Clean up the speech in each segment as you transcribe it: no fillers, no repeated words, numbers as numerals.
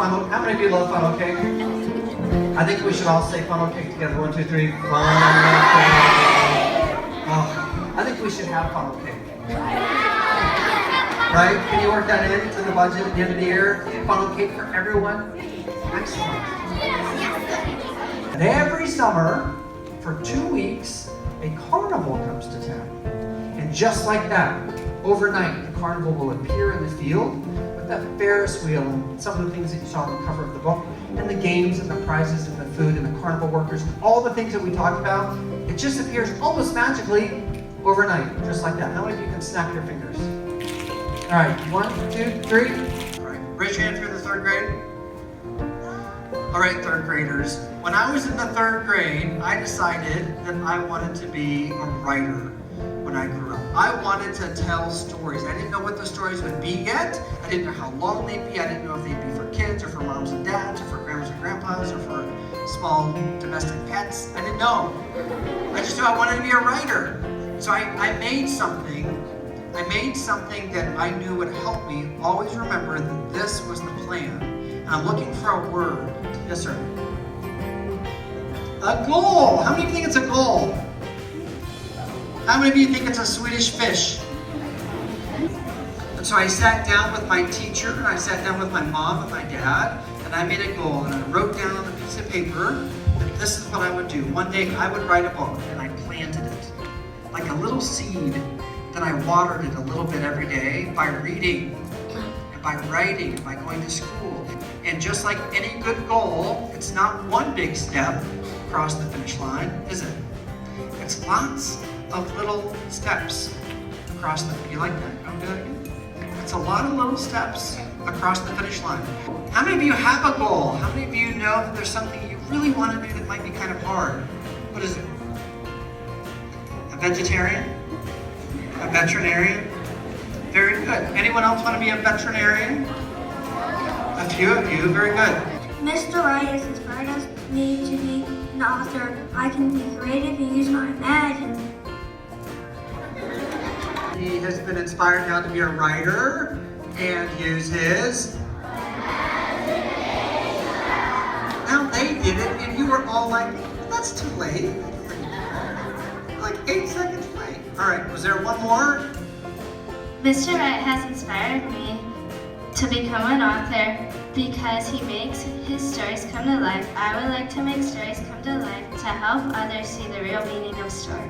funnel? How many of you love funnel cake? I think we should all say funnel cake together. 1, 2, 3. Funnel cake. Oh, I think we should have funnel cake. Right? Can you work that into the budget at the end of the year? Funnel cake for everyone? Excellent. And every summer, for 2 weeks, a carnival comes to town. And just like that, overnight, the carnival will appear in the field with that Ferris wheel and some of the things that you saw on the cover of the book, and the games and the prizes and the food and the carnival workers, and all the things that we talked about. It just appears almost magically overnight, just like that. How many of you can snap your fingers? All right, 1, 2, 3. All right, raise your hand if you're in the 3rd grade. All right, 3rd graders. When I was in the 3rd grade, I decided that I wanted to be a writer when I grew up. I wanted to tell stories. I didn't know what those stories would be yet. I didn't know how long they'd be. I didn't know if they'd be for kids or for moms and dads or for grandmas and grandpas or for small domestic pets. I didn't know. I just knew I wanted to be a writer. So I made something. I made something that I knew would help me always remember that this was the plan. And I'm looking for a word. Yes, sir. A goal. How many of you think it's a goal? How many of you think it's a Swedish fish? And so I sat down with my teacher, and I sat down with my mom and my dad, and I made a goal, and I wrote down on a piece of paper that this is what I would do. One day I would write a book, and I planted it like a little seed. Then I watered it a little bit every day by reading, and by writing, and by going to school. And just like any good goal, it's not one big step across the finish line, is it? It's lots of little steps across the, you like that? Don't do that again? It's a lot of little steps across the finish line. How many of you have a goal? How many of you know that there's something you really want to do that might be kind of hard? What is it? A vegetarian? A veterinarian? Very good. Anyone else want to be a veterinarian? A few of you, very good. Mr. Wright has inspired me to be an author. I can be creative and use my imagination. He has been inspired now to be a writer and use his imagination. Now they did it and you were all like, that's too late. Like 8 seconds late. All right, was there one more? Mr. Wright has inspired me to become an author because he makes his stories come to life. I would like to make stories come to life to help others see the real meaning of story.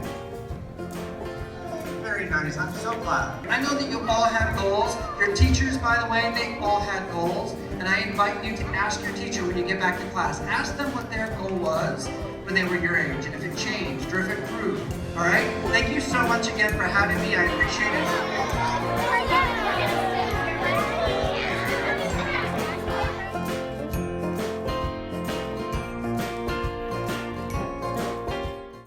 Very nice, I'm so glad. I know that you all had goals. Your teachers, by the way, they all had goals. And I invite you to ask your teacher when you get back to class. Ask them what their goal was when they were your age and if it changed or if it grew. All right? Thank you so much again for having me. I appreciate it.